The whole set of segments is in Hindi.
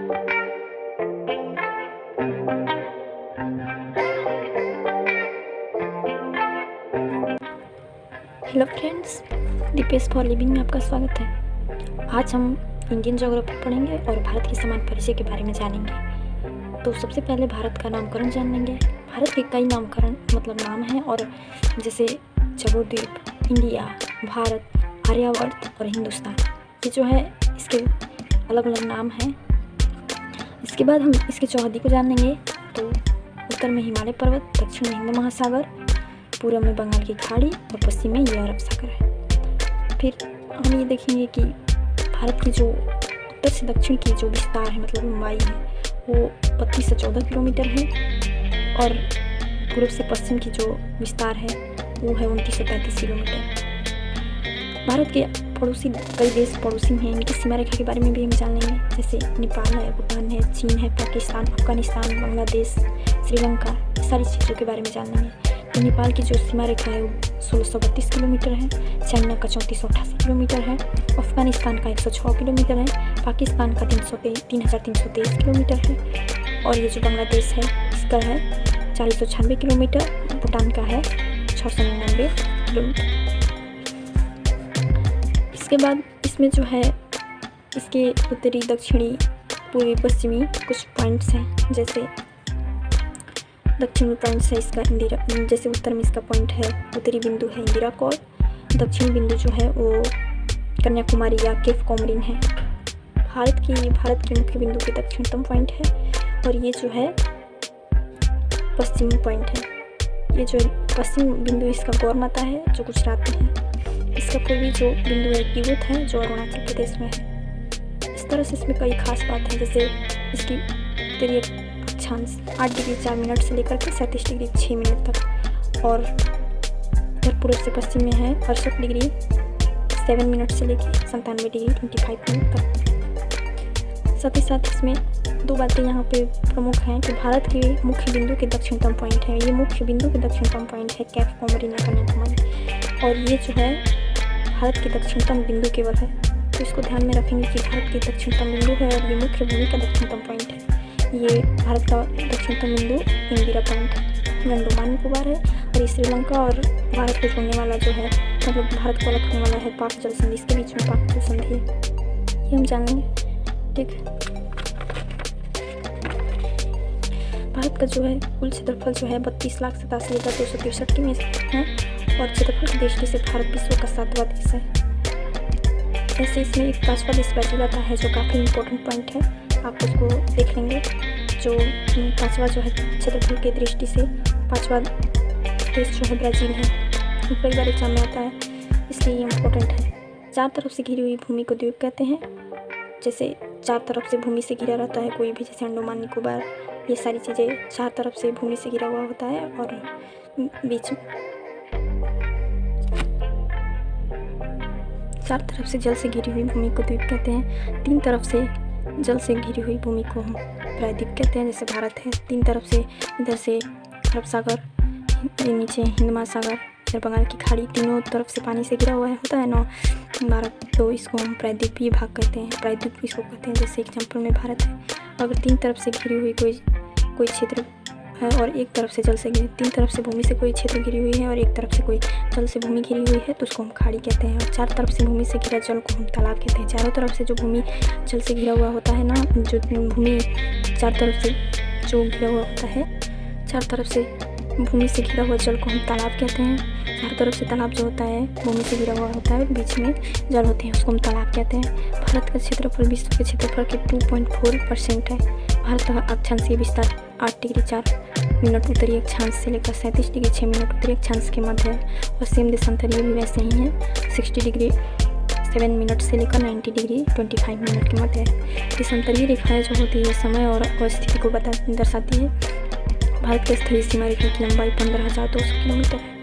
Hello friends, Deepesh for living में आपका स्वागत है। आज हम इंडियन ज्योग्राफी पढ़ेंगे और भारत के समान परिचय के बारे में जानेंगे। तो सबसे पहले भारत का नामकरण जान लेंगे। भारत के कई नामकरण मतलब नाम हैं, और जैसे जम्बूद्वीप, इंडिया, भारत, आर्यावर्त और हिंदुस्तान, ये जो है इसके अलग अलग नाम हैं। इसके बाद हम इसके चौहद्दी को जान लेंगे। तो उत्तर में हिमालय पर्वत, दक्षिण में हिंद महासागर, पूर्व में बंगाल की खाड़ी और पश्चिम में ये अरब सागर है। फिर हम ये देखेंगे कि भारत की जो उत्तर से दक्षिण की जो विस्तार है मतलब लंबाई है वो 25 से 14 किलोमीटर है, और पूर्व से पश्चिम की जो विस्तार है वो है 29 से 35 किलोमीटर। भारत के पड़ोसी कई देश पड़ोसी हैं, इनकी सीमा रेखा के बारे में भी हम जान लेंगे। जैसे नेपाल है, भूटान है, चीन है, पाकिस्तान, अफगानिस्तान, बांग्लादेश, श्रीलंका, सारी चीज़ों के बारे में जान लेंगे। तो नेपाल की जो सीमा रेखा है वो 1632 किलोमीटर है, चाइना का 3488 किलोमीटर है, अफगानिस्तान का 106 किलोमीटर है, पाकिस्तान का 3323 किलोमीटर है, और ये जो बांग्लादेश है इसका है 496 किलोमीटर, भूटान का है 699 किलोमीटर। इसके बाद इसमें जो है इसके उत्तरी, दक्षिणी, पूर्वी, पश्चिमी कुछ पॉइंट्स हैं। जैसे दक्षिण में पॉइंट्स है इसका इंदिरा, जैसे उत्तर में इसका पॉइंट है उत्तरी बिंदु है इंदिरा कौल, दक्षिणी बिंदु जो है वो कन्याकुमारी या केप कॉमरिन है। भारत के मुख्य बिंदु के दक्षिणतम पॉइंट है, और ये जो है पश्चिमी पॉइंट है। ये जो पश्चिम बिंदु इसका गौरमाता है जो गुजरात में है। इसका पूर्वी जो बिंदु है तिब्बत है जो अरुणाचल प्रदेश में है। इस तरह से इसमें कई खास बात है, जैसे इसकी उत्तरीय अक्षांश 8 डिग्री 4 मिनट से लेकर के 37 डिग्री 6 मिनट तक, और इधर पूर्व से पश्चिम में है 68 डिग्री 7 मिनट से लेकर 97 डिग्री 25 मिनट तक। साथ ही साथ इसमें दो बातें यहाँ पे प्रमुख हैं कि भारत के मुख्य बिंदु के दक्षिणतम पॉइंट है, ये मुख्य बिंदु के दक्षिणतम पॉइंट है केप कॉमरिन या कन्याकुमारी, और ये जो है भारत के दक्षिणतम बिंदु केवल है। तो इसको ध्यान में रखेंगे कि भारत के दक्षिणतम बिंदु है और ये मुख्य भूमि का दक्षिणतम पॉइंट है। ये भारत का दक्षिणतम बिंदु इंदिरा पॉइंट है, अंडमान निकोबार है, और ये श्रीलंका और भारत को जोड़ने वाला जो है मतलब भारत को अलग करने वाला है पाक जल संधि, इसके बीच में पाक जल संधि है, ये हम जान लेंगे। ठीक है, भारत का जो है कुल क्षेत्रफल जो है 32,87,263 की में है, और क्षेत्रफल की दृष्टि से भारत विश्व का 7वां देश है। ऐसे इसमें एक 5वां देश ब्राज़ील आता है जो काफ़ी इंपॉर्टेंट पॉइंट है, आप उसको देख लेंगे। जो 5वां जो है क्षेत्रफल की दृष्टि से 5वां देश जो है ब्राज़ील है, कई बार एग्जाम में आता है इसलिए ये इम्पोर्टेंट है। चार तरफ से घिरी हुई भूमि को द्वीप कहते हैं। जैसे चार तरफ से भूमि से घिरा रहता है कोई भी, जैसे अंडमान निकोबार, ये सारी चीज़ें चार तरफ से भूमि से घिरा हुआ होता है, और बीच में चार तरफ से जल से घिरी हुई भूमि को द्वीप कहते हैं। तीन तरफ से जल से घिरी हुई भूमि को हम प्रायद्वीप कहते हैं, जैसे भारत है। तीन तरफ से इधर से अरब सागर, नीचे हिंद महासागर, इधर बंगाल की खाड़ी, तीनों तरफ से पानी से घिरा हुआ है होता है ना भारत, तो इसको हम प्रायद्वीपीय भाग कहते हैं, प्रायद्वीप इसको कहते हैं। जैसे एग्जाम्पल में भारत है, अगर तीन तरफ से घिरी हुई कोई क्षेत्र है और एक तरफ से जल से घिरी, तीन तरफ से भूमि से कोई क्षेत्र घिरी हुई है और एक तरफ से कोई जल से भूमि घिरी हुई है, तो उसको हम खाड़ी कहते हैं। और चार तरफ से भूमि से घिरा जल को हम तालाब कहते हैं। चारों तरफ से जो भूमि जल से घिरा हुआ होता है ना, जो भूमि चार तरफ से जो घिरा हुआ होता है, चार तरफ से भूमि से घिरा हुआ जल को हम तालाब कहते हैं। चार तरफ से तालाब जो होता है भूमि से घिरा हुआ होता है, बीच में जल होते हैं, उसको हम तालाब कहते हैं। भारत का क्षेत्रफल विश्व के क्षेत्रफल के 2.4% है। भारत का अक्षांशीय विस्तार 8 डिग्री 4 मिनट उत्तरी अक्षांश से लेकर 37 डिग्री 6 मिनट उत्तरी अक्षांश के मध्य है, और सेम देशांतरीय भी वैसे ही है, 60 डिग्री 7 मिनट से लेकर 90 डिग्री 25 मिनट के मध्य है। देशांतरीय रेखाएं जो होती है समय और अवस्थिति को दर्शाती है। भारत की स्थलीय सीमा रेखा की लंबाई 15,200 किलोमीटर है।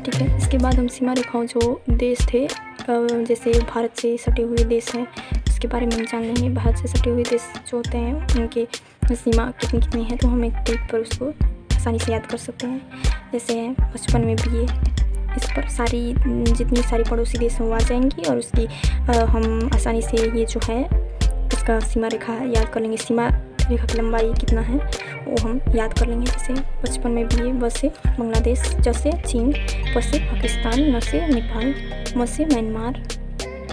ठीक है, इसके बाद हम सीमा रेखाओं जो देश थे, जैसे भारत से सटे हुए देश हैं, इसके बारे में हम जान लेंगे। भारत से सटे हुए देश जो होते हैं उनके सीमा कितनी कितनी है, तो हम एक क्लिक पर उसको आसानी से याद कर सकते हैं। जैसे बचपन में भी ये इस पर जितनी सारी पड़ोसी देश हैं वो आ जाएंगी, और उसकी हम आसानी से ये जो है इसका सीमा रेखा याद कर लेंगे, सीमा रेखा की लंबाई कितना है वो हम याद कर लेंगे। जैसे बचपन में भी ब से बांग्लादेश, ज से चीन, प से पाकिस्तान, न से नेपाल, म से म्यांमार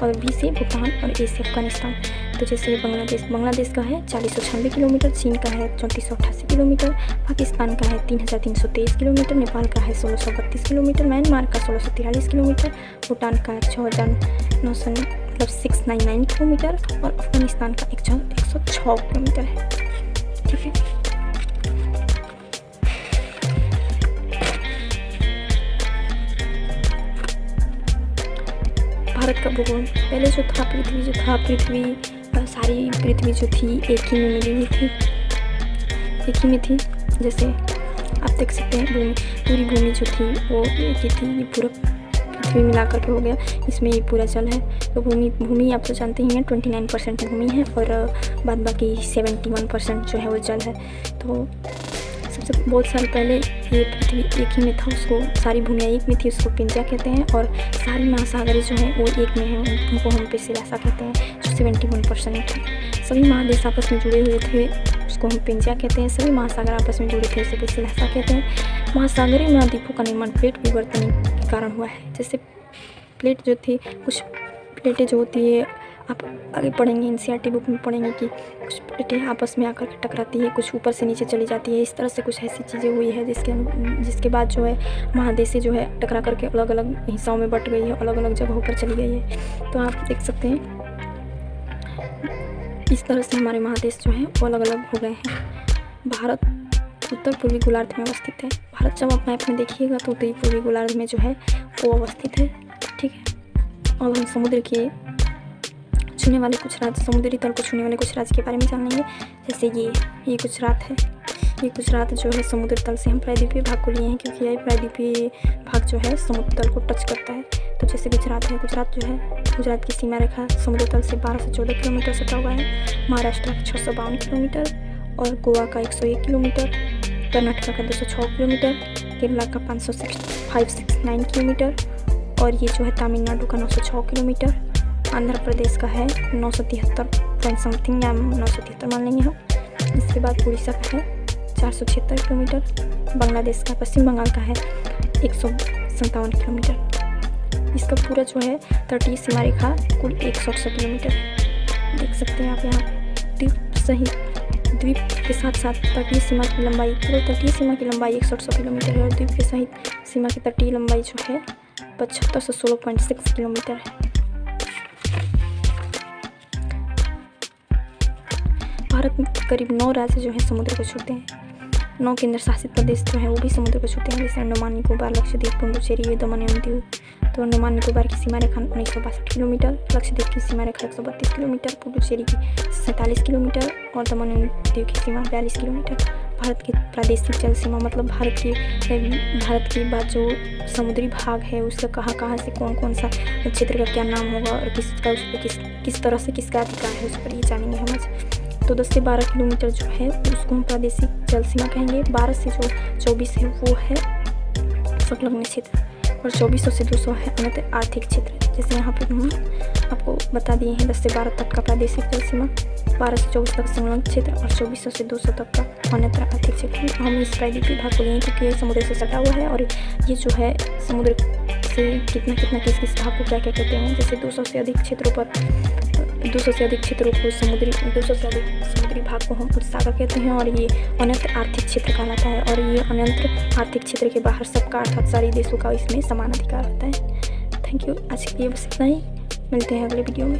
और बी से भूटान और ए से अफगानिस्तान। तो जैसे बांग्लादेश का है 4096 किलोमीटर, चीन का है 3488 किलोमीटर, पाकिस्तान का है 3323 किलोमीटर, नेपाल का है 1632 किलोमीटर, म्यांमार का 1643 किलोमीटर, भूटान का 699 किलोमीटर और अफगानिस्तान का 106 किलोमीटर है। ठीक है, भारत का भूगोल पहले जो था, सारी पृथ्वी जो थी एक ही में मिली हुई थी, एक ही में थी। जैसे आप देख सकते हैं पूरी भूमि जो थी वो एक ही थी, ये पूरा पृथ्वी मिलाकर के हो गया, इसमें ये पूरा जल है। तो भूमि आप तो जानते ही हैं 29% भूमि है और बाद बाकी 71% जो है वो जल है। तो सबसे बहुत साल पहले ये पृथ्वी एक ही में था, उसको सारी भूमियाँ एक में थी, उसको पिंजा कहते हैं। और सारी महासागरें जो हैं वो एक में हैं, उनको हम पेसिलासा कहते हैं, जो 71% है। सभी महादेश आपस में जुड़े हुए थे, उसको हम पिंजा कहते हैं। सभी महासागर आपस में जुड़े थे, उसे पेसिलासा कहते हैं। महासागरीय महाद्वीपों का निर्माण प्लेट विवर्तन के कारण हुआ है। जैसे प्लेट जो थी, कुछ प्लेटें जो होती है आप आगे पढ़ेंगे, एनसीईआरटी बुक में पढ़ेंगे कि कुछ प्लेटें आपस में आकर के टकराती है, कुछ ऊपर से नीचे चली जाती है। इस तरह से कुछ ऐसी चीज़ें हुई है जिसके बाद जो है महादेश जो है टकरा करके अलग अलग हिस्सों में बट गई है, अलग अलग जगहों पर चली गई है। तो आप देख सकते हैं इस तरह से हमारे महादेश जो है वो अलग अलग हो गए हैं। भारत उत्तर पूर्वी गोलार्ध में अवस्थित है। भारत जब आप मैप में देखिएगा तो उत्तरी पूर्वी गोलार्ध में जो है वो अवस्थित है। ठीक है, अब हम समुद्र के छूने वाले कुछ राज्य, समुद्री तल को छूने वाले कुछ राज्य के बारे में जान लेंगे। जैसे ये गुजरात है। ये गुजरात जो है समुद्र तल से हम प्रायद्वीपीय भाग को लिए हैं, क्योंकि यह प्रायद्वीपीय भाग जो है समुद्र तल को टच करता है। तो जैसे गुजरात है, गुजरात की सीमा रेखा समुद्र तल से 12 से 14 किलोमीटर सटा हुआ है। महाराष्ट्र का 652 किलोमीटर और गोवा का 101 किलोमीटर, कर्नाटक का 206 किलोमीटर, केरला का 569 किलोमीटर और ये जो है तमिलनाडु का 906 किलोमीटर, आंध्र प्रदेश का है 973 समथिंग या 973 मान लेंगे हम। इसके बाद उड़ीसा का है 476 किलोमीटर, बांग्लादेश का, पश्चिम बंगाल का है 157 किलोमीटर। इसका पूरा जो है तटीय सीमा रेखा कुल 168 किलोमीटर। देख सकते हैं आप यहाँ द्वीप के साथ साथ तटीय सीमा की लंबाई, केवल तटीय सीमा की लंबाई 168 किलोमीटर है और द्वीप के सहित सीमा की तटीय लंबाई जो है 7516.6 किलोमीटर है। भारत में करीब 9 राज्य जो है समुद्र को छूते हैं। 9 केंद्र शासित प्रदेश जो है वो भी समुद्र को छूते हैं, जैसे अंडमान निकोबार, लक्षद्वीप, पुडुचेरी, दमन एवं दीव। तो अंडमान निकोबार की सीमा रेखा 1962 किलोमीटर, लक्षद्वीप की सीमा रेखा 132 किलोमीटर, पुडुचेरी की 47 किलोमीटर और दमन एवं दीव की सीमा 42 किलोमीटर। भारत की प्रादेशिक जल सीमा मतलब भारत की बात जो समुद्री भाग है उसका कहाँ से कौन सा क्षेत्र का क्या नाम होगा और किसका उस पर किस तरह से किसका अधिकार है उस पर ये जानेंगे हम आज। तो 10 से 12 किलोमीटर जो है उसको हम प्रादेशिक जल सीमा कहेंगे। 12 से जो 24 है वो है संलग्न क्षेत्र और 2400 से 200 है अन्य आर्थिक क्षेत्र। जैसे यहाँ पर हम आपको बता दिए हैं 10 से 12 तक का प्रादेशिक जल सीमा, 12 से 24 तक संलग्न क्षेत्र और 2400 से 200 तक का अन्यत्र आर्थिक क्षेत्र। हम इस प्रायद्वीपीय भाग को लिए क्योंकि ये समुद्र से सटा हुआ है और ये जो है समुद्र से किस भाग को क्या कहते हैं। जैसे 200 से अधिक क्षेत्रों को समुद्री भाग को हम उपसागर कहते हैं और ये अन्यत्र आर्थिक क्षेत्र कहलाता है। और ये अन्यत्र आर्थिक क्षेत्र के बाहर सबका अर्थात सारे देशों का इसमें समान अधिकार होता है। थैंक यू, आज के लिए बस इतना ही, मिलते हैं अगले वीडियो में।